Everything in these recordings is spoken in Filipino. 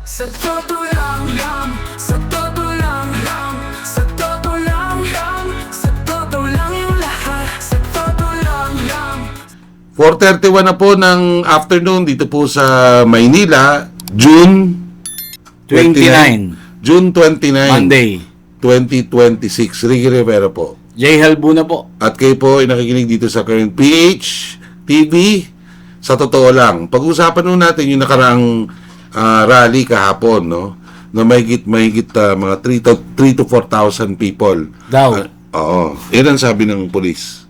Sa totoo lang, sa totoo lang, sa totoo lang, sa totoo lang yung lahat, sa totoo lang. 4:31 na po ng afternoon dito po sa Maynila, June 29. June 29, Monday. 2026. Ricky Rivera po. J. Halbuna po. At kayo po ay nakikinig dito sa Current PH TV. Sa totoo lang, pag-usapan nun natin yung nakaraang rally kahapon, no? Na mahigit mga 3 to 4,000 people. Daw. Oo. Yan ang sabi ng polis.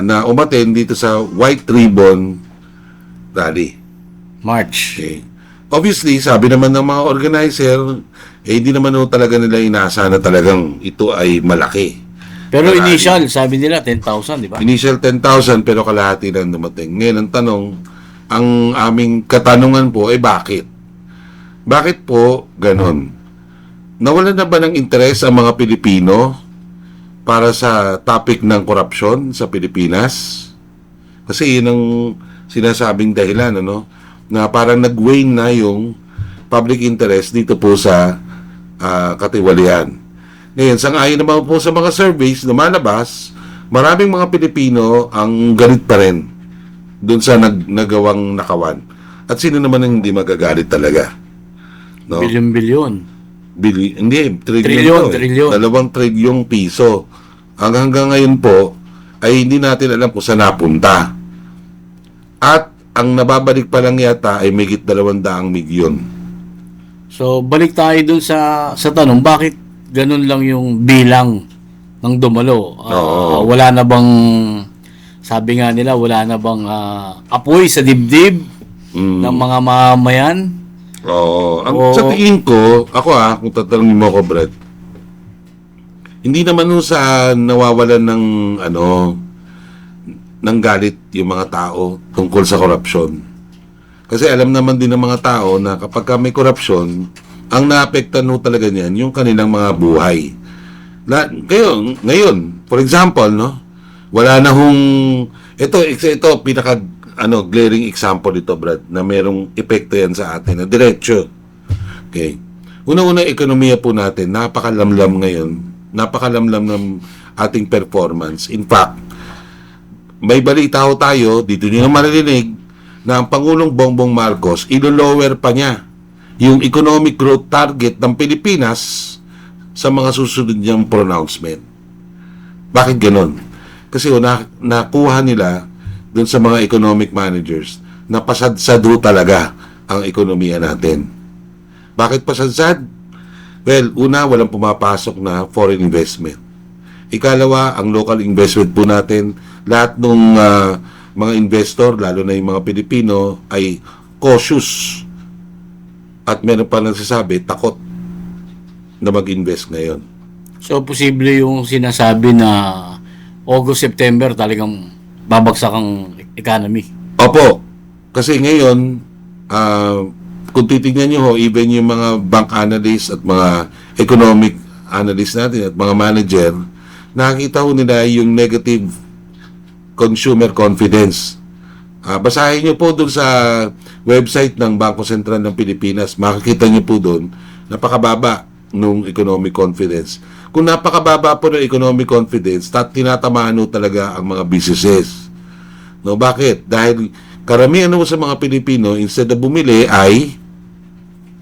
Na umaten dito sa White Ribbon Rally. March. Okay. Obviously, sabi naman ng mga organizer, hindi naman talaga nila inasa na talagang ito ay malaki. Pero Rally. initial, sabi nila 10,000, di ba? Initial 10,000 pero kalahati lang dumating. Ngayon ang tanong, ang aming katanungan po ay bakit? Bakit po ganon? Nawalan na ba ng interes ang mga Pilipino para sa topic ng korupsyon sa Pilipinas? Kasi yun ang sinasabing dahilan, ano? Na parang nag-wane na yung public interest dito po sa katiwalian. Ngayon, sang-ayon naman po sa mga surveys lumalabas, maraming mga Pilipino ang galit pa rin doon sa nagawang nakawan. At sino naman ang hindi magagalit talaga? No? Bilyon-bilyon. Hindi, Trilyon, trilyon. trilyon. 2 trilyong piso. Hanggang ngayon po, ay hindi natin alam kung saan napunta. At ang nababalik pa lang yata ay migit 200 milyon. So, balik tayo dun sa tanong, bakit ganun lang yung bilang ng dumalo? Oo. Wala na bang, sabi nga nila, wala na bang apoy sa dibdib ng mga mamamayan? Oo. Oo. Sa tingin ko, ako kung tatanungin mo ako, Brad, hindi naman nun sa nawawalan ng ng galit yung mga tao tungkol sa korupsyon. Kasi alam naman din ng mga tao na kapag may korupsyon, ang naapektan ho talaga niyan yung kanilang mga buhay. Ngayon, for example, no, wala na ito pinaka glaring example ito, Brad, na merong epekto yan sa atin na diretso. Okay. Una-una, ekonomiya po natin, napakalamlam ngayon, napakalamlam ng ating performance. In fact, may balita ho tayo, dito nyo na maririnig, na ang Pangulong Bongbong Marcos, ilo-lower pa niya yung economic growth target ng Pilipinas sa mga susunod niyang pronouncement. Bakit ganon? Kasi nakuha nila dun sa mga economic managers na pasadsad ho talaga ang ekonomiya natin. Bakit pasadsad? Well, una, walang pumapasok na foreign investment. Ikalawa, ang local investment po natin, lahat ng mga investor, lalo na yung mga Pilipino, ay cautious. At meron pa nagsasabi, takot na mag-invest ngayon. So, posible yung sinasabi na August, September talagang babagsak ang economy. Opo. Kasi ngayon, kung titignan nyo ho, even yung mga bank analysts at mga economic analysts natin at mga manager, nakikita ho nila yung negative consumer confidence. Basahin nyo po doon sa website ng Bangko Sentral ng Pilipinas, makikita nyo po doon, napakababa nung economic confidence. Kung napakababa po ng economic confidence, tinatamaan ho talaga ang mga businesses. No, bakit? Dahil karamihan ho sa mga Pilipino, instead na bumili ay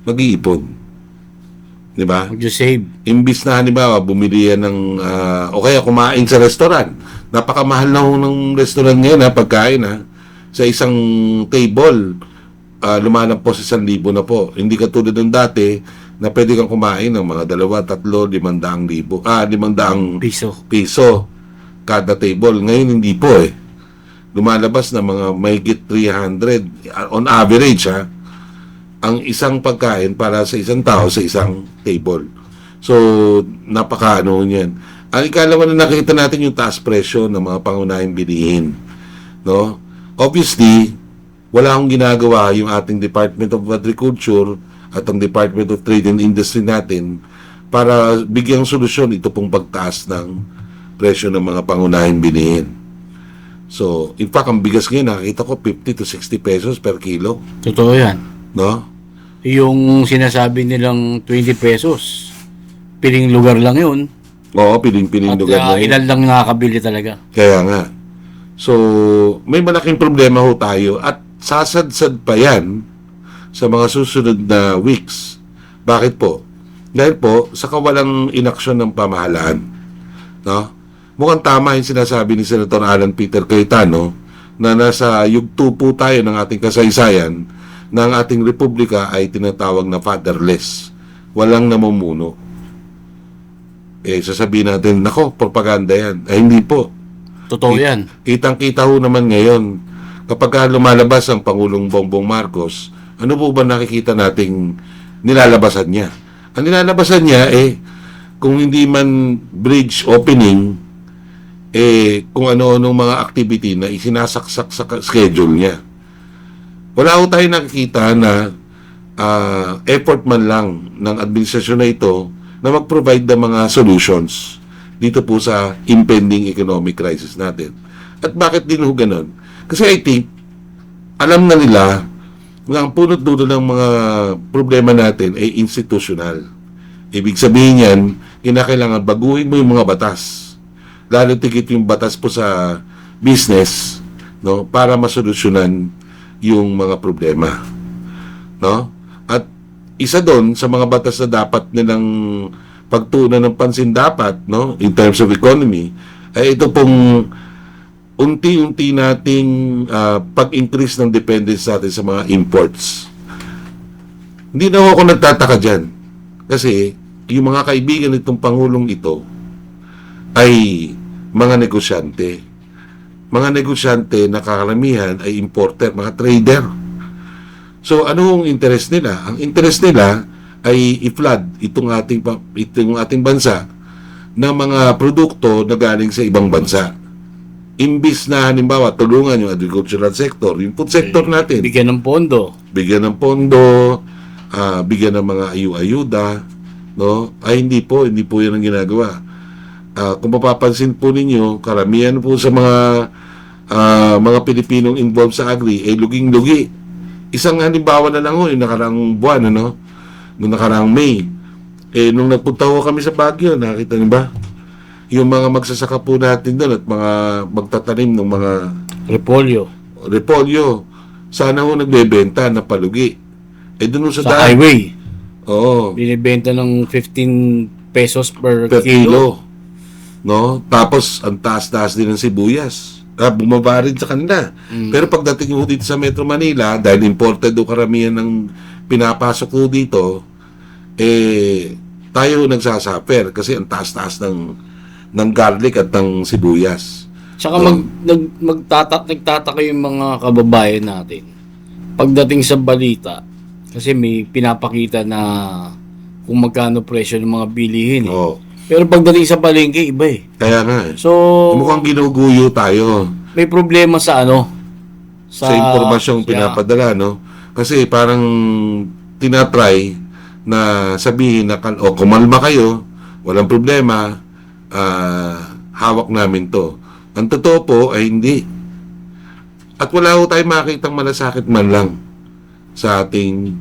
mag-iipon. Di ba? Mag-save. Imbis na halimbawa bumili yan ng o kaya kumain sa restaurant. Napakamahal na ho ng restaurant ngayon pagkain sa isang table lumalagpas sa 1,000 na po. Hindi katulad ng dati na pwede kang kumain ng mga 2, 3, 500 piso kada table. Ngayon hindi po lumalabas na mga mahigit 300 on average ang isang pagkain para sa isang tao sa isang table. So, niyan. Ang ikalawa na nakita natin yung taas presyo ng mga pangunahing bilihin. No? Obviously, wala akong ginagawa yung ating Department of Agriculture at ang Department of Trade and Industry natin para bigyang solusyon ito pong pagtaas ng presyo ng mga pangunahing bilihin. So, in fact, ang bigas ngayon, nakikita ko 50 to 60 pesos per kilo. Totoo yan. No? Yung sinasabi nilang 20 pesos, piling lugar lang yun. Oo, piling-piling At lugar na yun. ilan lang nakakabili talaga. Kaya nga. So, may malaking problema ho tayo at sasadsad pa yan sa mga susunod na weeks. Bakit po? Dahil po, sa kawalang inaksyon ng pamahalaan. No? Mukhang tama yung sinasabi ni Senator Alan Peter Cayetano na nasa yugto po tayo ng ating kasaysayan na ang ating republika ay tinatawag na fatherless. Walang namumuno. Sasabihin natin, nako, propaganda yan. Ay, hindi po. Totoo yan. Kitang-kita ho naman ngayon, kapag lumalabas ang Pangulong Bongbong Marcos, ano po ba nakikita nating nilalabasan niya? Ang nilalabasan niya, kung hindi man bridge opening, kung ano-anong mga activity na isinasaksak sa schedule niya. Wala ho tayo nakikita na effort man lang ng administrasyon na ito na mag-provide ng mga solutions dito po sa impending economic crisis natin. At bakit din ho ganun? Kasi I think, alam na nila na ang punot dulo ng mga problema natin ay institutional. Ibig sabihin yan, kinakailangan baguhin mo yung mga batas. Lalo tigit yung batas po sa business, no, para masolusyonan yung mga problema. No? At isa doon sa mga batas na dapat nilang pagtuunan ng pansin dapat, no, in terms of economy, ay ito pong unti-unti nating pag-increase ng dependence natin sa mga imports. Hindi na ako nagtataka dyan. Kasi yung mga kaibigan nitong Pangulong ito ay mga negosyante. Mga negosyante na karamihan ay importer, mga trader. So, ano ang interest nila? Ang interest nila ay i-flood itong ating bansa ng mga produkto na galing sa ibang bansa. Imbis na halimbawa tulungan yung agricultural sector, yung food sector natin, Bigyan ng pondo. bigyan ng pondo, bigyan ng mga ayuda, no? Ay hindi po yan ang ginagawa. Kung mapapansin po ninyo, karamihan po sa mga Pilipinong involved sa agri ay luging-lugi. Isang halimbawa na lang ho, yung nakaraang buwan, ano? Noong nakaraang May. Nung nagpunta ho kami sa Baguio, nakita niyo ba? Yung mga magsasaka po natin doon at mga magtatanim ng mga repolyo, sana ho nagbebenta na palugi. Doon ho sa Sa highway. Oo. Binibenta ng 15 pesos per Per kilo. kilo. No? Tapos, ang taas-taas din ng sibuyas. Bumaba rin sa kanila. Pero pagdating mo dito sa Metro Manila, dahil imported o karamihan ng pinapasok ko dito, tayo nagsasuffer kasi ang taas-taas ng garlic at ng sibuyas. Tsaka nagtataka yung mga kababayan natin. Pagdating sa balita, kasi may pinapakita na kung magkano presyo ng mga bilihin. Oo. Pero pagdating sa palengke, iba eh. Kaya nga eh. So, Mukhang ginuguyo tayo may problema sa sa impormasyong pinapadala, no? Kasi parang tinatry na sabihin na kumalma kayo, walang problema, hawak namin to. Ang totoo po ay hindi. At wala ko tayo makitang malasakit man lang sa ating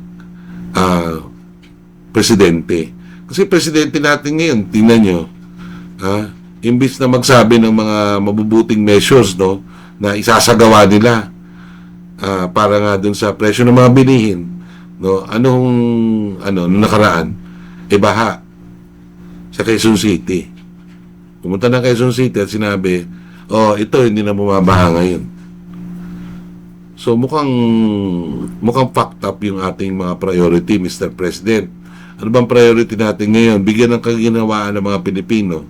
presidente. Kasi presidente natin ngayon, tingnan nyo, imbis na magsabi ng mga mabubuting measures, no, na isasagawa nila para nga dun sa presyo ng mga bilihin, no, nung nakaraan, baha sa Quezon City. Pumunta ng Quezon City at sinabi, ito hindi na bumabaha ngayon. So mukhang fucked up yung ating mga priority, Mr. President. Ano bang priority natin ngayon? Bigyan ng kaginawaan ng mga Pilipino.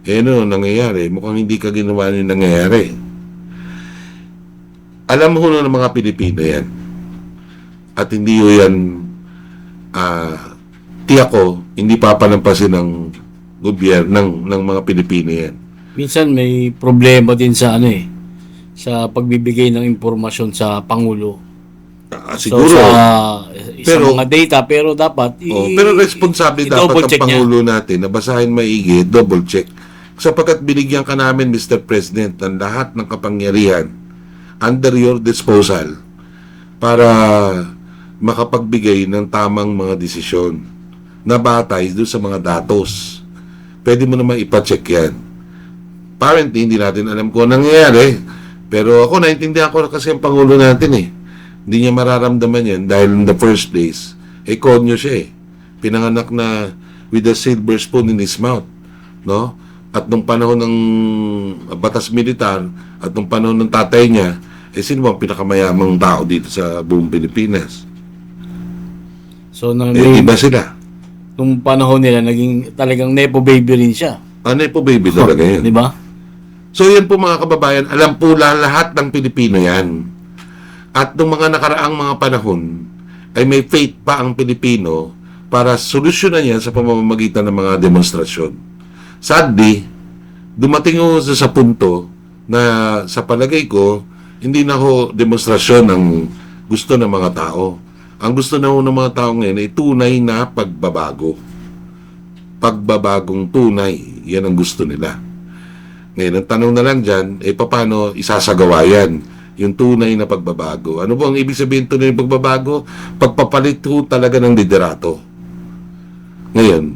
Ano nangyayari? Mukhang hindi kaginawaan yung nangyayari. Alam mo ng mga Pilipino yan. At hindi yun yan, tiyak ko, hindi papalampasin ng gobyerno ng mga Pilipino yan. minsan may problema din sa sa pagbibigay ng impormasyon sa Pangulo. Siguro. So, sa pero, mga data, pero dapat pero responsable dapat i-double ang check Pangulo natin na basahin maigi, double check. Sapagkat binigyan ka namin, Mr. President, ng lahat ng kapangyarihan under your disposal para makapagbigay ng tamang mga desisyon na batay doon sa mga datos. Pwede mo naman ipacheck yan. Apparently, hindi natin alam kung anong nangyayari. Pero ako, naintindihan ko kasi ang Pangulo natin eh. Hindi niya mararamdaman yan dahil in the first place, konyo siya eh. Pinanganak na with a silver spoon in his mouth. No? At nung panahon ng batas militar, at nung panahon ng tatay niya, sino ba ang pinakamayamang tao dito sa buong Pilipinas? So, Iba sila. nung panahon nila, naging talagang nepo baby rin siya. Ano po baby talaga yun? Di ba? So yan po mga kababayan, alam po lahat ng Pilipino yan. At nung mga nakaraang mga panahon, ay may faith pa ang Pilipino para solusyonan yan sa pamamagitan ng mga demonstrasyon. Sadly, dumating ho sa punto na sa palagay ko, hindi na ho demonstrasyon ang gusto ng mga tao. Ang gusto na ho ng mga tao ngayon ay tunay na pagbabago. Pagbabagong tunay, yan ang gusto nila. Ngayon, ang tanong na lang dyan, paano isasagawa yan? Yung tunay na pagbabago. Ano po ang ibig sabihin tunay na pagbabago? Pagpapalit ho talaga ng liderato. Ngayon,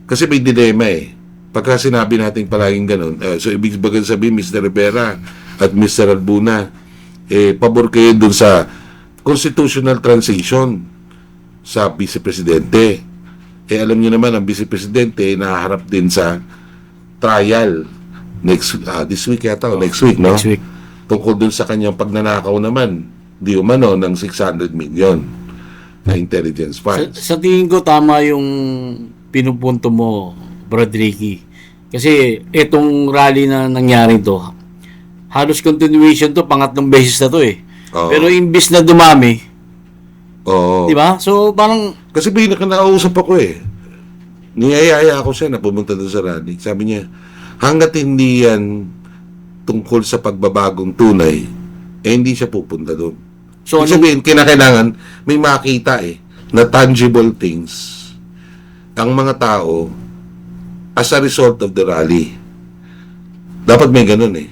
kasi may dilema eh. Pagka sinabi natin palaging ganun, so ibig sabihin, Mr. Rivera at Mr. Albuna, pabor kayo dun sa constitutional transition sa vice-presidente. Alam nyo naman, ang vice-presidente naharap din sa trial this week yata o next week, no? Next week. Tungkol dun sa kanyang pagnanakaw naman, di umano, ng 600 million na intelligence funds. Sa tingin ko, tama yung pinupunto mo, Brad Ricky. Kasi itong rally na nangyari to, halos continuation to, pangatlong beses na to eh. Oo. Pero imbis na dumami, Oo. di ba? So parang, Kasi pinakanausap ako eh. Niyayaya ako siya na pumunta doon sa rally. Sabi niya, hanggat hindi yan tungkol sa pagbabagong tunay, hindi siya pupunta doon. so Ibig sabihin, kinakailangan may makita na tangible things ang mga tao as a result of the rally. Dapat may ganun eh.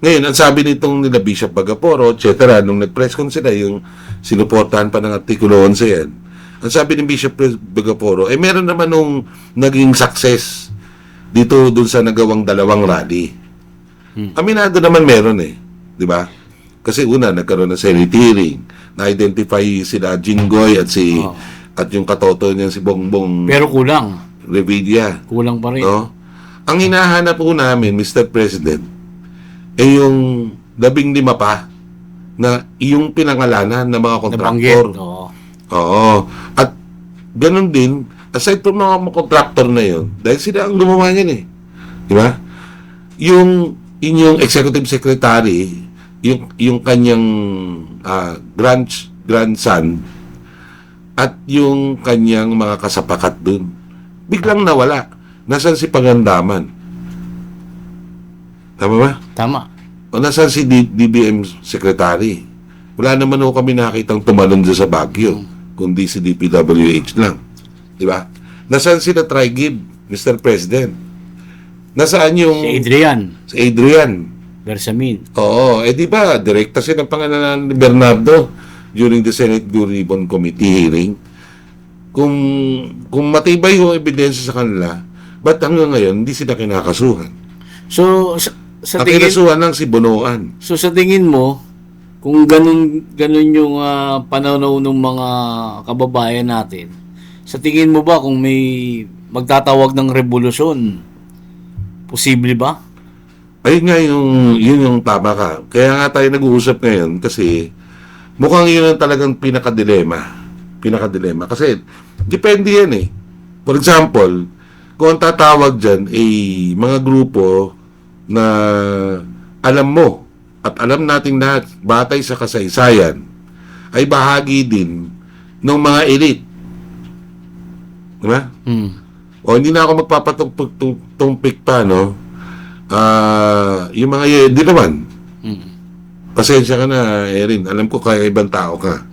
Ngayon, ang sabi nitong nila Bishop Bagaporo, etc., nung nag-press con sila, yung sinuportahan pa ng Artikulo 11 yan, ang sabi ni Bishop Bagaporo, meron naman nung naging success dito dun sa nagawang dalawang rally. Aminado naman meron eh. Di ba? Kasi una, nagkaroon ng Senate hearing, na-identify sila Jinggoy at at yung katoto niyan si Bongbong pero kulang. Revilla. Kulang pa rin. No? Ang hinahanap po namin, Mr. President, yung 15 pa na yung pinangalanan ng mga Nabanggit. kontraktor. Oo. Oo. At ganun din, aside from mga kontraktor na yun, dahil sila ang gumawa niyan eh. Di ba? Yung inyong executive secretary, yung kanyang grandson, at yung kanyang mga kasapakat dun, biglang nawala. Nasaan si Pangandaman? Tama ba? Tama. O nasaan si DBM Secretary? Wala naman ho kami nakitang tumalon dyan sa Baguio, kundi si DPWH lang. Di ba? Nasaan sila Trigib, Mr. President? Nasaan yung... Si Adrian. Si Adrian. Bersamin. Oo, di ba? Direkta siya ng pangalanan ni Bernardo during the Senate Blue Ribbon Committee hearing. Kung matibay yung ebidensya sa kanila, ba't hanggang ngayon hindi sila kinakasuhan? So, sa Ang tingin, kinasuhan lang si Bonoan. so sa tingin mo, kung ganun yung pananaw ng mga kababayan natin, sa tingin mo ba kung may magtatawag ng revolusyon, posible ba? Ayun nga yun yung tama ka. Kaya nga tayo nag-uusap ngayon kasi mukhang yun ang talagang pinakadilema. Kasi depende yan eh. For example, kung ang tatawag dyan ay mga grupo na alam mo at alam nating lahat batay sa kasaysayan ay bahagi din ng mga elite. Diba? O hindi na ako magpapatumpik pa, no? Yung mga hindi naman. Pasensya ka na, Erin. Alam ko kaya ibang tao ka.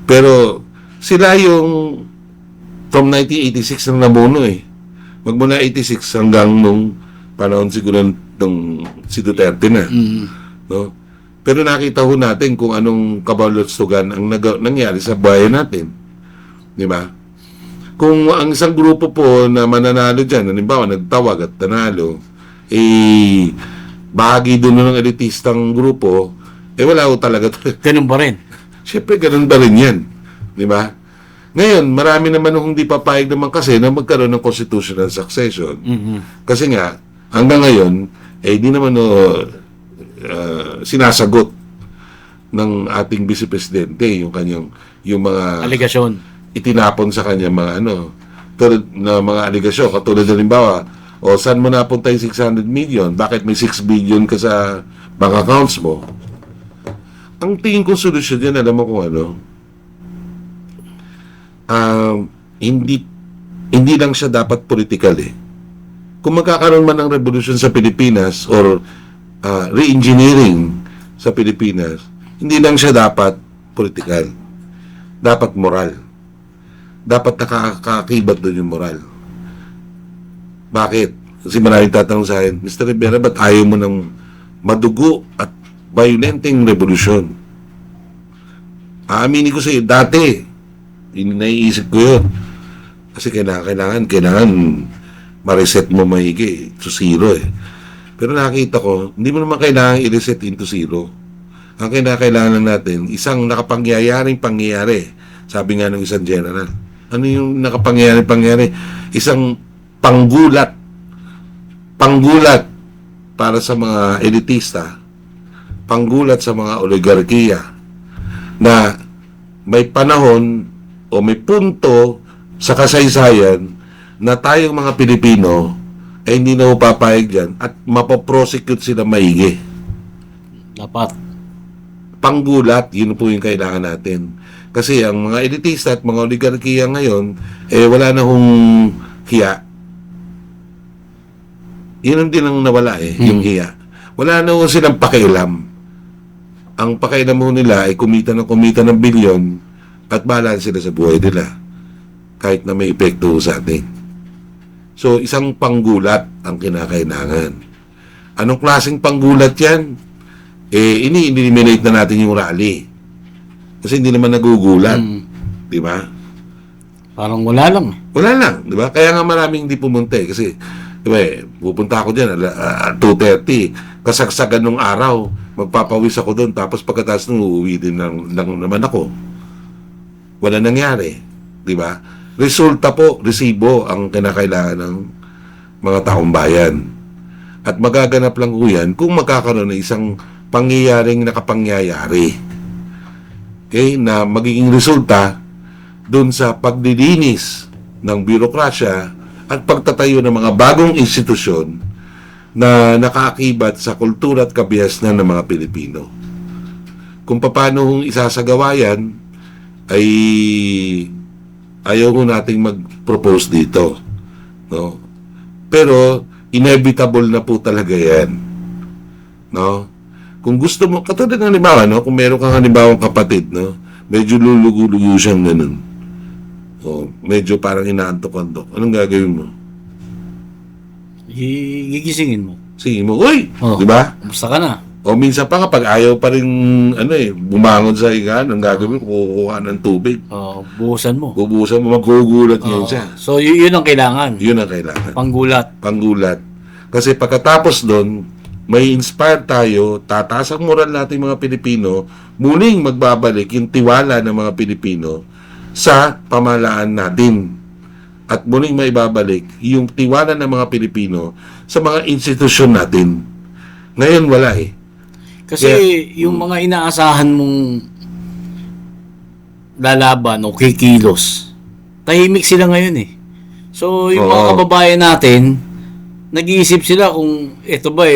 Pero sila yung from 1986 nang namuno eh. Magmula 86 hanggang nung panahon siguro nung si Duterte na. No? Pero nakita ho natin kung anong kabalotstugan ang nangyari sa bayan natin. Di ba? Kung ang isang grupo po na mananalo dyan, halimbawa nagtawag at nanalo, bahagi doon ng elitistang grupo, wala ho talaga. Ganun pa rin. Siyempre, ganun ba rin yan? Di ba? Ngayon, marami naman hindi papayag naman kasi na magkaroon ng constitutional succession. Kasi nga, hanggang ngayon, di naman sinasagot ng ating Vice Presidente yung mga Aligasyon. itinapon sa kanya mga tulad na mga aligasyon. Katulad halimbawa, saan mo napunta yung 600 million? Bakit may 6 billion ka sa bank accounts mo? Ang tingin kong solusyon yan, alam mo kung ano? Hindi lang siya dapat political eh. Kung magkakaroon man ng revolution sa Pilipinas or re-engineering sa Pilipinas, hindi lang siya dapat political. Dapat moral. Dapat nakakakibat doon yung moral. Bakit? Kasi maraming tatanong sa akin, Mr. Rivera, ba't ayaw mo ng madugo at violenteng revolution? Aaminin ko sa iyo, dati, naiisip ko yun. Kasi kailangan ma-reset mo maigi to zero eh. Pero nakita ko, hindi mo naman kailangan i-reset into zero. Ang kailangan natin, isang nakapangyayaring pangyayari. Sabi nga ng isang general. Ano yung nakapangyayaring pangyayari? Isang panggulat para sa mga elitista, panggulat sa mga oligarkiya na may panahon o may punto sa kasaysayan na tayong mga Pilipino ay hindi na papayag dyan at mapoprosecute sila maigi. Dapat. Panggulat, yun po yung kailangan natin. Kasi ang mga elitista at mga oligarkiya ngayon, wala na hong hiya. Yun din ang nawala yung hiya. Wala na hong silang pakialam. Ang pakialam mo nila ay kumita ng bilyon at bahala sila sa buhay nila. Kahit na may epekto sa atin. So, isang panggulat ang kinakailangan. Anong klaseng panggulat yan? Ini-eliminate na natin yung rally. Kasi hindi naman nagugulat. Di ba? Parang wala lang. Wala lang. Di ba? Kaya nga maraming hindi pumunta eh. Kasi, di ba pupunta ako dyan 2:30. Kasagsagan nung araw. Magpapawis ako doon. Tapos pagkatapos nung uuwi din lang naman ako. Wala nangyari. Di ba? Resulta po, resibo ang kinakailangan ng mga taong bayan. At magaganap lang po yan kung magkakaroon ng isang pangyayaring nakapangyayari. Okay? Na magiging resulta dun sa paglilinis ng birokrasya at pagtatayo ng mga bagong institusyon na nakaakibat sa kultura at kabihasnan ng mga Pilipino. Kung paano hong isasagawa yan, ay ayaw ko nating mag-propose dito. No? Pero, inevitable na po talaga yan. No? Kung gusto mo, katulad ng halimbawa, no? Kung meron kang halimbawang kapatid, no? Medyo lulugo-lugo siyang ganun. Medyo parang inaantok-antok. Anong gagawin mo? Gigisingin mo. Sige mo, uy! Oh. Di ba? Basta ka na. O minsan pa kapag ayaw pa rin, bumangon sa higaan, ang gagawin, kukuha ng tubig. Buhusan mo. Bubusan mo, magkugulat ngayon siya. So, yun ang kailangan. Yun ang kailangan. Panggulat. Kasi pagkatapos doon, may inspire tayo, tataas ang moral natin mga Pilipino, muling magbabalik yung tiwala ng mga Pilipino sa pamahalaan natin. At muling maibabalik yung tiwala ng mga Pilipino sa mga institusyon natin. Ngayon wala eh. Kasi yung mga inaasahan mong lalaban o kikilos, tahimik sila ngayon eh. So, yung mga kababayan natin, nag-iisip sila kung ito ba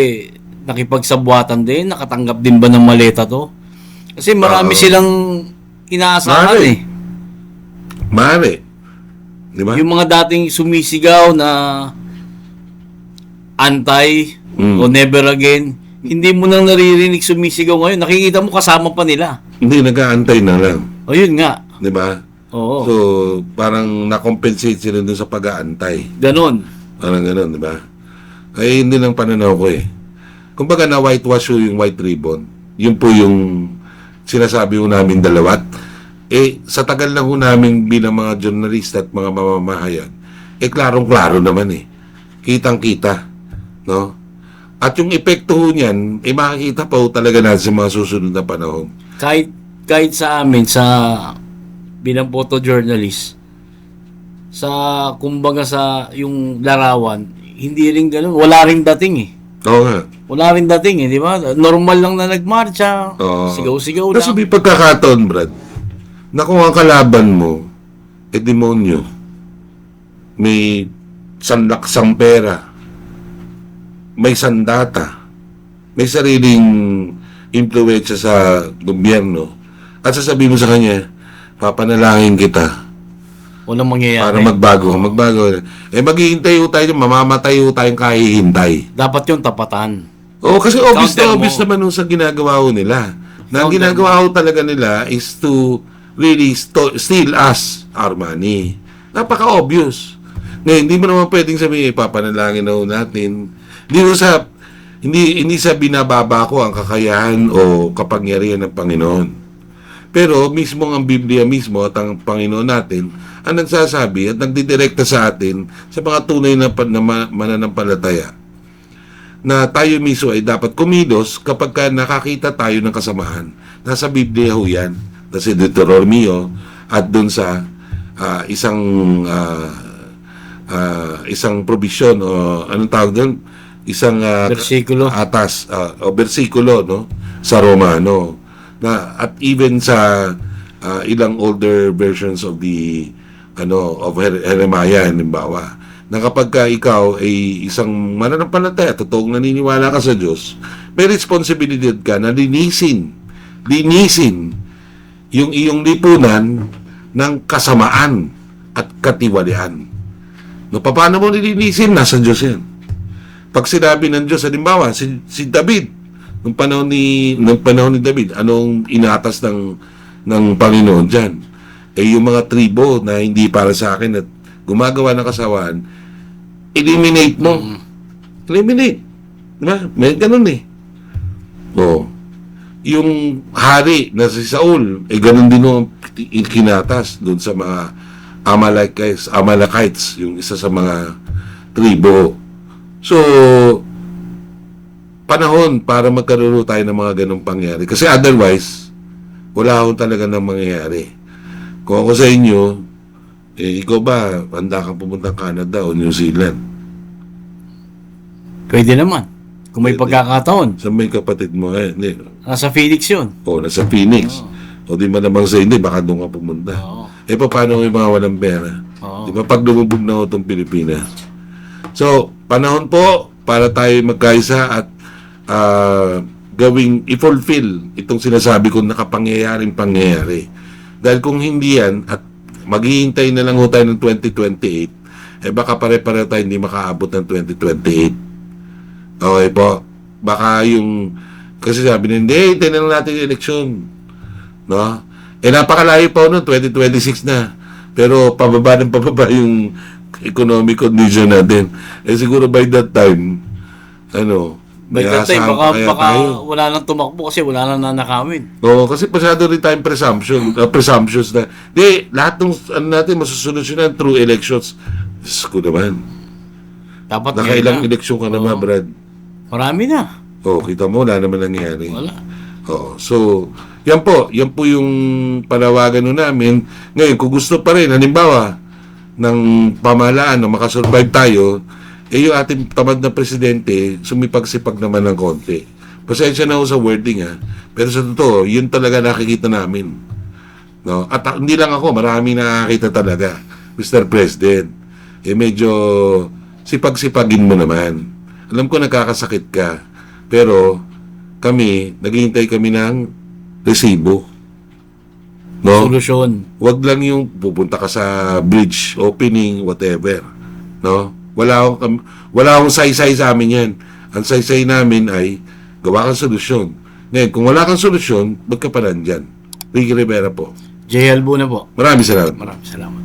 nakipagsabuatan din, nakatanggap din ba ng maleta to? Kasi marami silang inaasahan Maaari. Di ba? Yung mga dating sumisigaw na anti o never again, hindi mo nang naririnig sumisigaw ngayon. Nakikita mo kasama pa nila. Hindi, nag-aantay na lang. O yun nga. Di ba? Oo. So, parang na-compensate sila dun sa pag-aantay. Ganon. Parang ganon, di ba? Ay, hindi lang pananaw ko eh. Kumbaga na whitewash yung white ribbon. Yun po yung sinasabi ho namin dalawat. Sa tagal na ho namin bilang mga journalista at mga mamamahayag, klarong-klaro naman Kitang-kita, no? At yung epekto ho niyan, makikita pa ho talaga natin sa mga susunod na panahon. Kahit sa amin, sa bilang photojournalist, kumbaga sa yung larawan, hindi rin ganun. Wala rin dating Oo nga. Wala rin dating di ba? Normal lang na nagmarcha. Oo. Sigaw-sigaw Kasi lang. may pagkakataon, Brad, na kung ang kalaban mo, demonyo, may sanlaksang pera, may sandata, may sariling impluwensya sa gobyerno, at sasabihin mo sa kanya, papanalangin kita Walang mangyayari. para magbago. Maghihintay ho tayo, mamamatay ho tayong kahihintay. Dapat yung tapatan. Oo, kasi obvious Counter na obvious mo. naman ho sa ginagawa ho nila. Na ang Counter ginagawa ho talaga nila is to really steal us our money. Napaka-obvious. Ngayon, hindi mo naman pwedeng sabihin, papanalangin na ho natin. Hindi sa binababa ko ang kakayahan o kapangyarihan ng Panginoon. Pero mismo ang Biblia mismo at ang Panginoon natin ang nagsasabi at nagdidirekta sa atin sa mga tunay na mananampalataya na tayo mismo ay dapat kumilos kapag nakakita tayo ng kasamaan. Nasa Biblia ho yan. Nasa Deuteronomio at dun sa isang provision o anong tawag doon? Isang Bersikulo. o bersikulo, no? Sa Romano. At even sa ilang older versions of Jeremiah, halimbawa, na kapag ikaw ay isang mananampalataya, totoong naniniwala ka sa Diyos, may responsibilidad ka na linisin yung iyong lipunan ng kasamaan at katiwalian. No, paano mo nilinisin? Nasa Diyos yan. Pag sinabi ng Diyos, halimbawa, si David, nung panahon ni David, anong inatas ng Panginoon dyan? Yung mga tribo na hindi para sa akin at gumagawa ng kasawaan, eliminate mo. Eliminate. Diba? May ganun yung hari na si Saul, ganun din ang kinatas doon sa mga Amalekites, yung isa sa mga tribo. So, panahon para magkaroon tayo ng mga ganong pangyari. Kasi otherwise, wala akong talaga nang mangyayari. Kung ako sa inyo, ikaw ba, handa kang pumunta Canada o New Zealand? Pwede naman. Kung may Pwede. pagkakataon. Sa may kapatid mo, hindi. Nasa Phoenix yun. O, nasa Phoenix. O di ba namang sa hindi, baka doon ka pumunta. Oo. Paano yung mga walang pera? Oo. Di ba pag lumubog na itong Pilipinas? So, panahon po para tayo magkaisa at i-fulfill itong sinasabi ko nakapangyayaring pangyayari. Dahil kung hindi yan, at maghihintay na lang ho tayo ng 2028, baka pare-pare tayo hindi makaabot ng 2028. Okay po? Baka kasi sabi na, hindi, hintayin na lang natin yung eleksyon. No? Napakalayo pa noon, 2026 na. Pero pababa yung economic condition natin. Siguro by that time, By may that time, asahan pa kaya baka tayo. wala nang tumakbo kasi wala nang nanakawin. Oo, kasi masyado rin tayong presumptions na, lahat ng natin masusolusyonan through elections. Diyos ko naman. Dapat Nakailang ngayon na. eleksyon ka na ba, Brad? Marami na. Kita mo, wala naman nangyari. Wala. So, yan po yung panawagan nun namin. Ngayon, kung gusto pa rin, halimbawa, ng pamahalaan na makasurvive tayo, yung ating tamad na presidente, sumipag-sipag naman ng konti. Pasensya na ako sa wording pero sa totoo, yun talaga nakikita namin. No? At hindi lang ako, marami nakakita talaga, Mr. President. Medyo sipag-sipagin mo naman. Alam ko nagkakasakit ka, pero naghihintay kami ng resibo. No? Solusyon. Wag lang yung pupunta ka sa bridge opening, whatever. No? Wala akong saysay sa amin yan. Ang saysay namin ay gawa kang solusyon. Ngayon, kung wala kang solusyon, ba't ka pa nandyan? Ricky Rivera po. J. Albo na po. Maraming salamat. Maraming salamat.